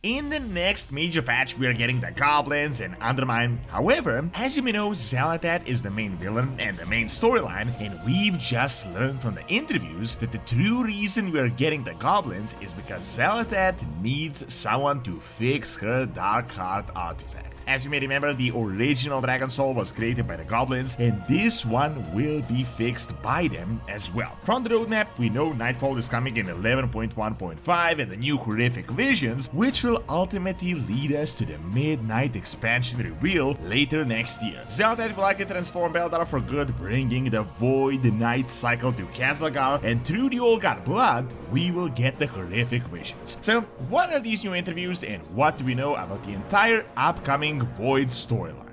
In the next major patch, we are getting the Goblins and Undermine. However, as you may know, Xal'atath is the main villain and the main storyline, and we've just learned from the interviews that the true reason we are getting the Goblins is because Xal'atath needs someone to fix her Dark Heart artifact. As you may remember, the original Dragon Soul was created by the Goblins, and this one will be fixed by them as well. From the roadmap, we know Nightfall is coming in 11.1.5 and the new Horrific Visions, which will ultimately lead us to the Midnight expansion reveal later next year. Xal'atath will likely transform Beldar for good, bringing the Void Knight cycle to Kazlagar, and through the Old God Blood, we will get the Horrific Visions. So, what are these new interviews and what do we know about the entire upcoming Void storyline?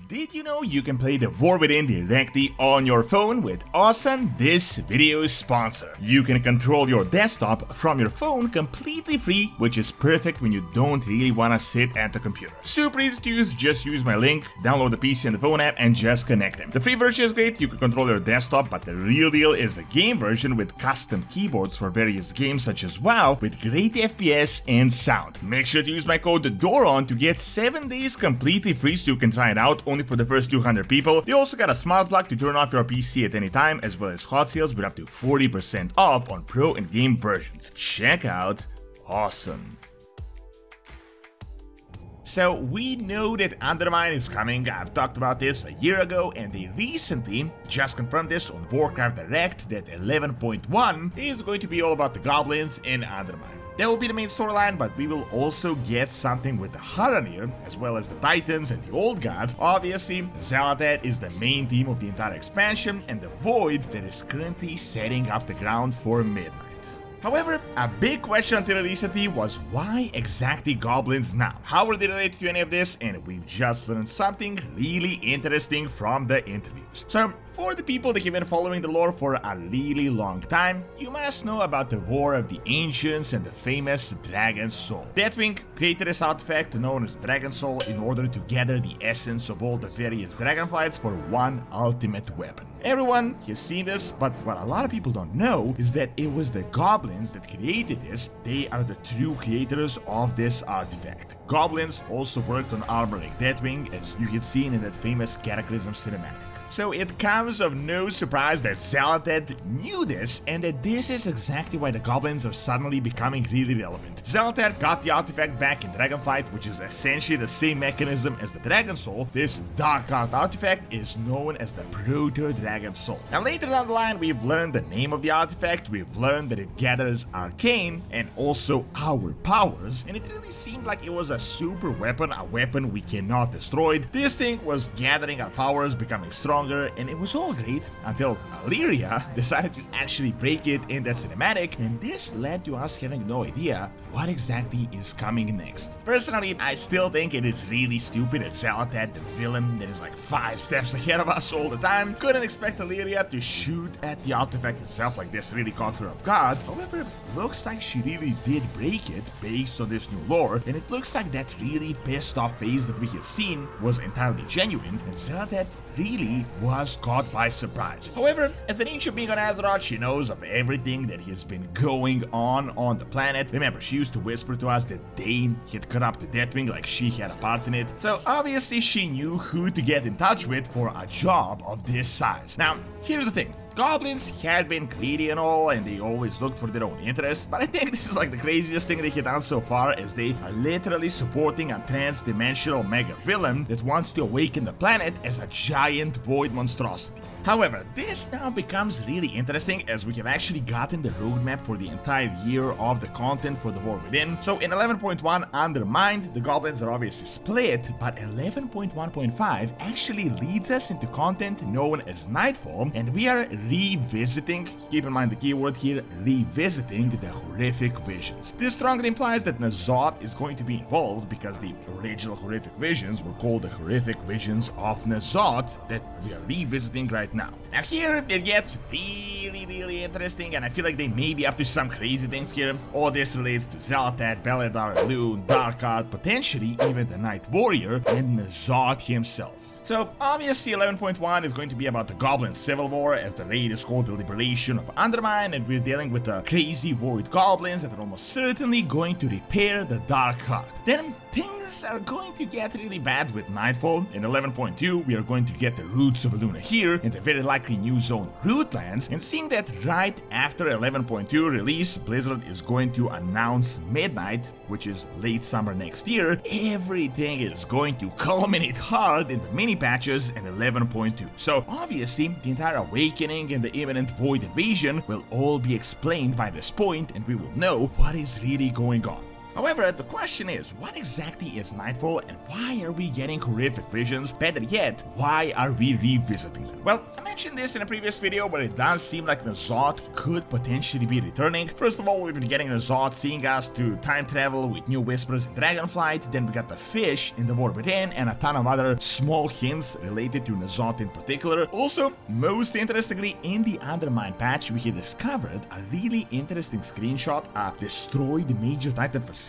Did you know you can play The War Within directly on your phone with Awesome, this video's sponsor? You can control your desktop from your phone completely free, which is perfect when you don't really want to sit at the computer. Super easy to use, just use my link, download the PC and the phone app and just connect them. The free version is great, you can control your desktop, but the real deal is the game version with custom keyboards for various games such as WoW with great FPS and sound. Make sure to use my code DORON to get 7 days completely free so you can try it out only for the first 200 people. They also got a smart plug to turn off your PC at any time, as well as hot sales with up to 40% off on pro and game versions. Check out Awesome. So we know that Undermine is coming. I've talked about this a year ago, and they recently just confirmed this on Warcraft Direct that 11.1 is going to be all about the Goblins and Undermine. That will be the main storyline, but we will also get something with the Haranir, as well as the Titans and the Old Gods. Obviously, Xal'atath is the main theme of the entire expansion, and the Void that is currently setting up the ground for Midnight. However, a big question until recently was why exactly Goblins now? How are they related to any of this? And we've just learned something really interesting from the interviews. So, for the people that have been following the lore for a really long time, you must know about the War of the Ancients and the famous Dragon Soul. Deathwing created this artifact known as Dragon Soul in order to gather the essence of all the various dragonflights for one ultimate weapon. Everyone has seen this, but what a lot of people don't know is that it was the Goblins that created this. They are the true creators of this artifact. Goblins also worked on armor like Deathwing, as you had seen in that famous Cataclysm cinematic. So it comes of no surprise that Xal'atath knew this, and that this is exactly why the Goblins are suddenly becoming really relevant. Xal'atath got the artifact back in Dragonflight, which is essentially the same mechanism as the Dragon Soul. This Dark Heart artifact is known as the Proto-Dragon Soul. Now later down the line, we've learned the name of the artifact, we've learned that it gathers arcane and also our powers, and it really seemed like it was a super weapon, a weapon we cannot destroy. This thing was gathering our powers, becoming stronger, and it was all great until Alleria decided to actually break it in that cinematic, and this led to us having no idea what exactly is coming next. Personally, I still think it is really stupid that Xal'atath, the villain that is like 5 steps ahead of us all the time, couldn't expect Alleria to shoot at the artifact itself. Like this really caught her off guard. However, looks like she really did break it based on this new lore, and it looks like that really pissed off face that we had seen was entirely genuine, and Xal'atath really was caught by surprise. However, as an ancient being on Azeroth, she knows of everything that has been going on the planet. Remember, she used to whisper to us that Dane had corrupted Deathwing, like she had a part in it. So obviously she knew who to get in touch with for a job of this size. Now, here's the thing. Goblins had been greedy and all, and they always looked for their own interests, but I think this is like the craziest thing they have done so far, as they are literally supporting a trans-dimensional mega villain that wants to awaken the planet as a giant void monstrosity. However, this now becomes really interesting, as we have actually gotten the roadmap for the entire year of the content for The War Within. So in 11.1 Undermined, the Goblins are obviously split, but 11.1.5 actually leads us into content known as Nightfall, and we are revisiting, keep in mind the keyword here, revisiting the Horrific Visions. This strongly implies that N'Zoth is going to be involved, because the original Horrific Visions were called the Horrific Visions of N'Zoth that we are revisiting right right now. Now here it gets really interesting, and I feel like they may be up to some crazy things here. All this relates to Xal'atath, Beledar, Elune, Darkheart, potentially even the Night Warrior, and N'Zoth himself. So obviously 11.1 is going to be about the Goblin Civil War, as the raid is called the Liberation of Undermine, and we're dealing with the crazy Void Goblins that are almost certainly going to repair the Darkheart. Then things are going to get really bad with Nightfall. In 11.2 we are going to get the Roots of Eluna here, in the very likely new zone Rootlands, and seeing that right after 11.2 release, Blizzard is going to announce Midnight, which is late summer next year, everything is going to culminate hard in the mini patches in 11.2. So obviously the entire Awakening and the imminent Void invasion will all be explained by this point, and we will know what is really going on. However, the question is, what exactly is Nightfall, and why are we getting horrific visions? Better yet, why are we revisiting them? Well, I mentioned this in a previous video, but it does seem like N'Zoth could potentially be returning. First of all, we've been getting N'Zoth seeing us to time travel with new whispers in Dragonflight, then we got the fish in the War Within, and a ton of other small hints related to N'Zoth in particular. Also, most interestingly, in the Undermine patch, we had discovered a really interesting screenshot, a destroyed Major Titan facility,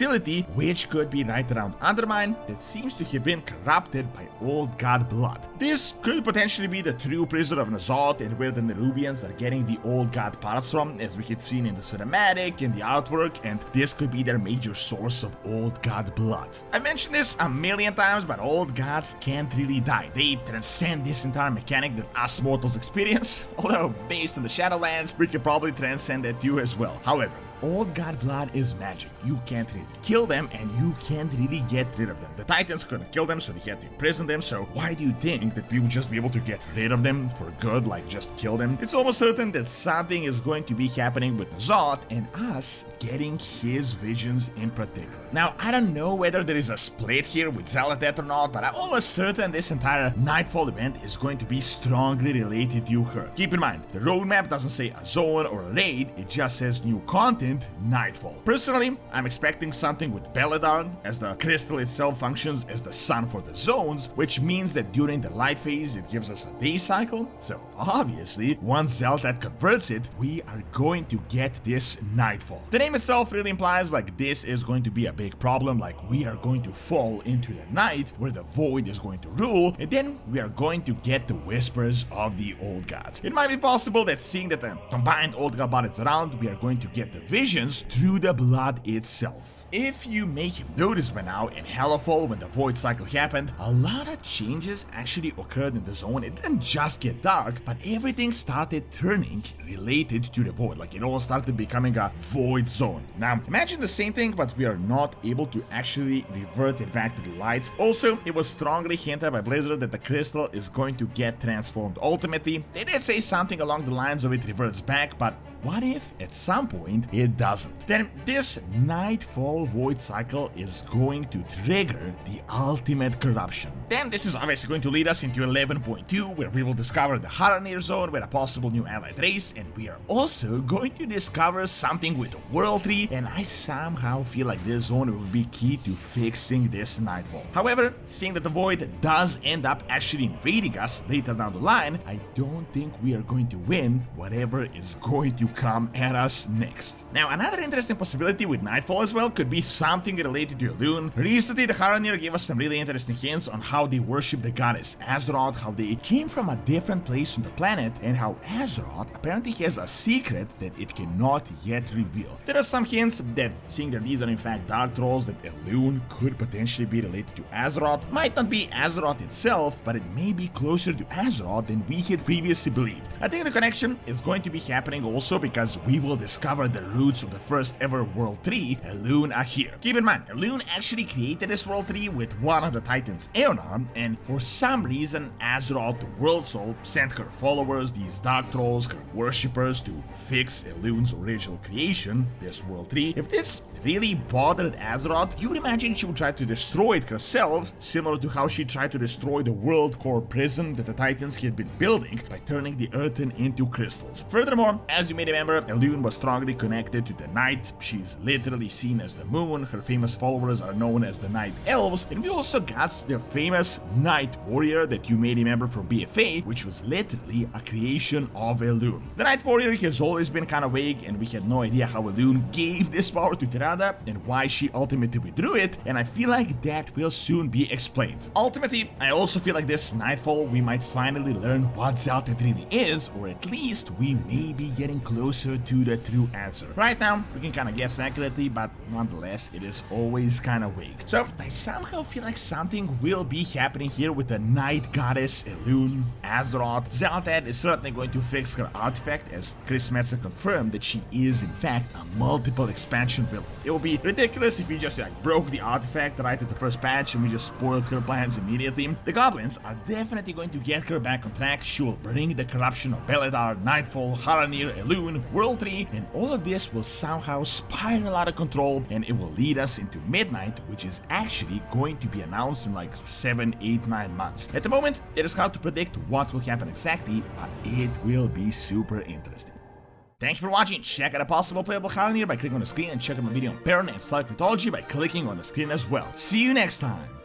which could be right around Undermine, that seems to have been corrupted by Old God blood. This could potentially be the true prison of N'Zoth, and where the Nerubians are getting the Old God parts from, as we had seen in the cinematic and the artwork, and this could be their major source of Old God blood. I've mentioned this a million times, but Old Gods can't really die. They transcend this entire mechanic that us mortals experience, although based on the Shadowlands, we could probably transcend that too as well. However, Old God blood is magic. You can't really kill them, and you can't really get rid of them. The Titans couldn't kill them, so they had to imprison them, so why do you think that we would just be able to get rid of them for good, like just kill them? It's almost certain that something is going to be happening with N'Zoth, and us getting his visions in particular. Now, I don't know whether there is a split here with Xal'atath or not, but I'm almost certain this entire Nightfall event is going to be strongly related to her. Keep in mind, the roadmap doesn't say a zone or a raid, it just says new content, Nightfall. Personally, I'm expecting something with Beledar, as the crystal itself functions as the sun for the zones, which means that during the light phase it gives us a day cycle, so obviously once Xal'atath converts it, we are going to get this Nightfall. The name itself really implies like this is going to be a big problem, like we are going to fall into the night where the Void is going to rule, and then we are going to get the whispers of the Old Gods. It might be possible that seeing that the combined Old God blood is around, we are going to get the visions through the blood itself. If you may have noticed by now, in Hellafall, when the Void cycle happened, a lot of changes actually occurred in the zone. It didn't just get dark, but everything started turning related to the Void, like it all started becoming a Void zone. Now, imagine the same thing, but we are not able to actually revert it back to the light. Also, it was strongly hinted by Blizzard that the crystal is going to get transformed ultimately. They did say something along the lines of it reverts back, but what if at some point it doesn't? Then this Nightfall Void cycle is going to trigger the ultimate corruption. Then this is obviously going to lead us into 11.2, where we will discover the Haranir zone with a possible new allied race, and we are also going to discover something with the World Tree, and I somehow feel like this zone will be key to fixing this Nightfall. However, seeing that the Void does end up actually invading us later down the line, I don't think we are going to win whatever is going to come at us next. Now, another interesting possibility with Nightfall as well could be something related to Elune. Recently, the Haranir gave us some really interesting hints on how they worship the goddess Azeroth, how they came from a different place on the planet, and how Azeroth apparently has a secret that it cannot yet reveal. There are some hints that, seeing that these are in fact Dark Trolls, that Elune could potentially be related to Azeroth. Might not be Azeroth itself, but it may be closer to Azeroth than we had previously believed. I think the connection is going to be happening also because we will discover the roots of the first ever World Tree, Elune are here. Keep in mind, Elune actually created this World Tree with one of the Titans, Eonar, and for some reason Azeroth, the World Soul, sent her followers, these Dark Trolls, her worshippers, to fix Elune's original creation, this World Tree. If this really bothered Azeroth, you would imagine she would try to destroy it herself, similar to how she tried to destroy the World Core prison that the Titans had been building by turning the Earthen into crystals. Furthermore, as you may have remember, Elune was strongly connected to the night. She's literally seen as the moon. Her famous followers are known as the Night Elves. And we also got the famous Night Warrior that you may remember from BFA, which was literally a creation of Elune. The Night Warrior has always been kind of vague, and we had no idea how Elune gave this power to Tirada and why she ultimately withdrew it, and I feel like that will soon be explained. Ultimately, I also feel like this Nightfall we might finally learn what Xal'atath really is, or at least we may be getting closer to the true answer. Right now, we can kind of guess accurately, but nonetheless, it is always kind of vague. So, I somehow feel like something will be happening here with the Night Goddess Elune, Azeroth. Xal'atath is certainly going to fix her artifact, as Chris Metzger confirmed that she is in fact a multiple expansion villain. It would be ridiculous if we just broke the artifact right at the first patch and we just spoiled her plans immediately. The goblins are definitely going to get her back on track. She will bring the corruption of Beledar, Nightfall, Haranir, Elune, World 3, and all of this will somehow spiral out of control, and it will lead us into Midnight, which is actually going to be announced in like 7, 8, 9 months. At the moment, it is hard to predict what will happen exactly, but it will be super interesting. Thank you for watching. Check out a possible playable Haranir by clicking on the screen, and check out my video on Perrin and Stark Mythology by clicking on the screen as well. See you next time!